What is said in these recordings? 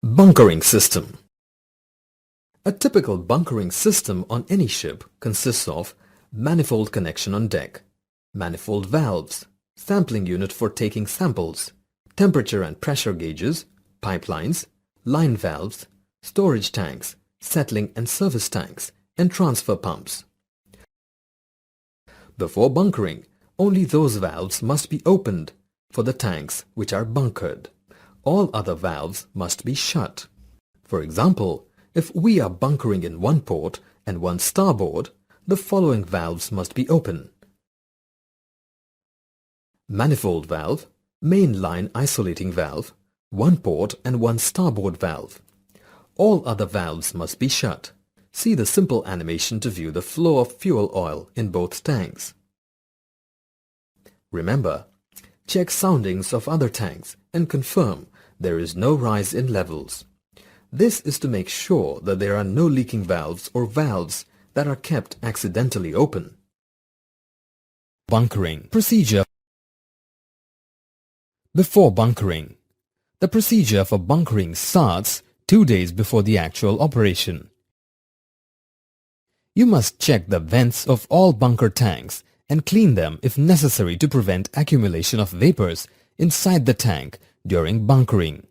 Bunkering system. A typical bunkering system on any ship consists of manifold connection on deck, manifold valves, sampling unit for taking samples, temperature and pressure gauges, pipelines, line valves, storage tanks, settling and service tanks, and transfer pumps. Before bunkering, only those valves must be opened for the tanks which are bunkered. All other valves must be shut. For example, if we are bunkering in one port and one starboard, the following valves must be open: manifold valve, main line isolating valve, one port and one starboard valve. All other valves must be shut. See the simple animation to view the flow of fuel oil in both tanks. Remember, check soundings of other tanks and confirm there is no rise in levels. This is to make sure that there are no leaking valves or valves that are kept accidentally open. Bunkering procedure. Before bunkering. The procedure for bunkering starts 2 days before the actual operation. You must check the vents of all bunker tanks and clean them if necessary to prevent accumulation of vapors inside the tank during bunkering.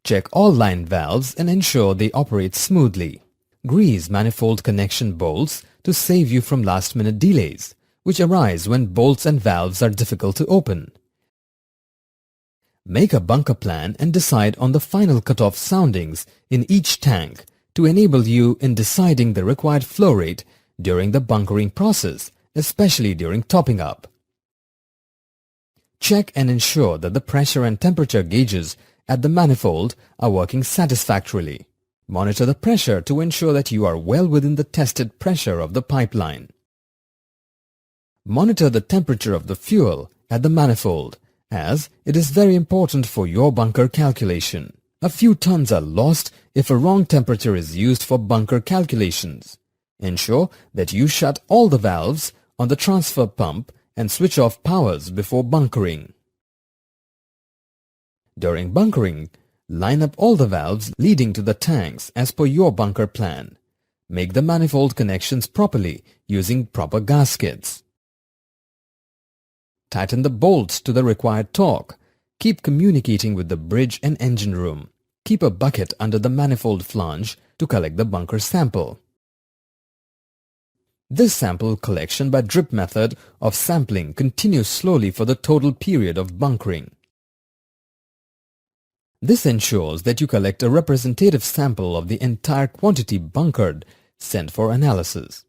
Check all line valves and ensure they operate smoothly. Grease manifold connection bolts to save you from last-minute delays, which arise when bolts and valves are difficult to open. Make a bunker plan and decide on the final cutoff soundings in each tank to enable you in deciding the required flow rate during the bunkering process, especially during topping up. Check and ensure that the pressure and temperature gauges at the manifold are working satisfactorily. Monitor the pressure to ensure that you are well within the tested pressure of the pipeline. Monitor the temperature of the fuel at the manifold, as it is very important for your bunker calculation. A few tons are lost if a wrong temperature is used for bunker calculations. Ensure that you shut all the valves on the transfer pump and switch off powers before bunkering. During bunkering, line up all the valves leading to the tanks as per your bunker plan. Make the manifold connections properly using proper gaskets. Tighten the bolts to the required torque. Keep communicating with the bridge and engine room. Keep a bucket under the manifold flange to collect the bunker sample. This sample collection by drip method of sampling continues slowly for the total period of bunkering. This ensures that you collect a representative sample of the entire quantity bunkered sent for analysis.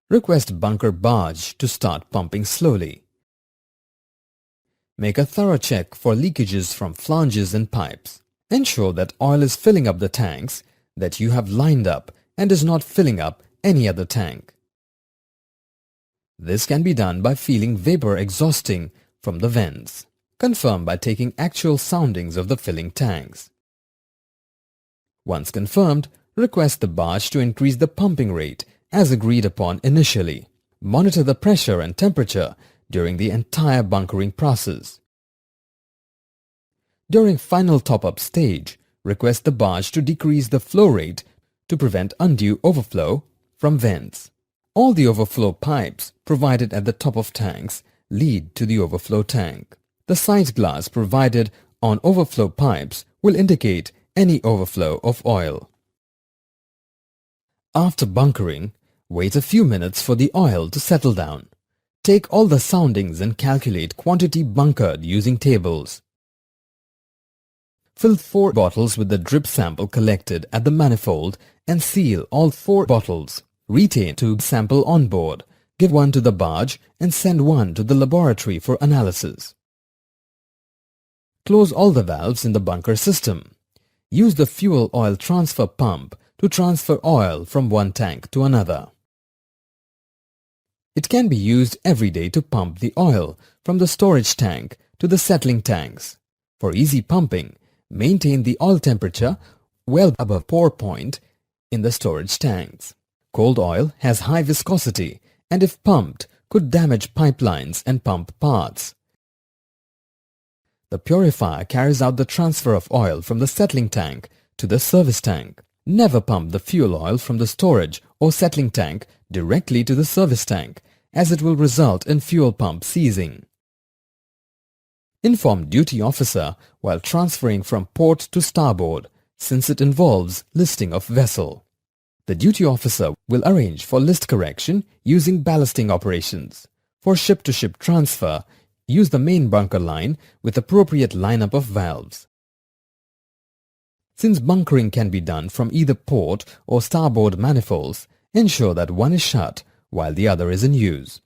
Request bunker barge to start pumping slowly. Make a thorough check for leakages from flanges and pipes. Ensure that oil is filling up the tanks that you have lined up and is not filling up any other tank. This can be done by feeling vapor exhausting from the vents. Confirm by taking actual soundings of the filling tanks. Once confirmed, request the barge to increase the pumping rate as agreed upon initially. Monitor the pressure and temperature during the entire bunkering process. During final top-up stage, request the barge to decrease the flow rate to prevent undue overflow from vents. All the overflow pipes provided at the top of tanks lead to the overflow tank. The sight glass provided on overflow pipes will indicate any overflow of oil. After bunkering, wait a few minutes for the oil to settle down. Take all the soundings and calculate quantity bunkered using tables. Fill 4 bottles with the drip sample collected at the manifold and seal all 4 bottles. Retain 2 sample on board. Give 1 to the barge and send 1 to the laboratory for analysis. Close all the valves in the bunker system. Use the fuel oil transfer pump to transfer oil from one tank to another. It can be used every day to pump the oil from the storage tank to the settling tanks. For easy pumping, maintain the oil temperature well above pour point in the storage tanks. Cold oil has high viscosity and if pumped could damage pipelines and pump parts. The purifier carries out the transfer of oil from the settling tank to the service tank. Never pump the fuel oil from the storage or settling tank directly to the service tank, as it will result in fuel pump seizing. Inform duty officer while transferring from port to starboard, since it involves listing of vessel. The duty officer will arrange for list correction using ballasting operations. For ship-to-ship transfer, use the main bunker line with appropriate lineup of valves. Since bunkering can be done from either port or starboard manifolds, ensure that one is shut while the other is in use.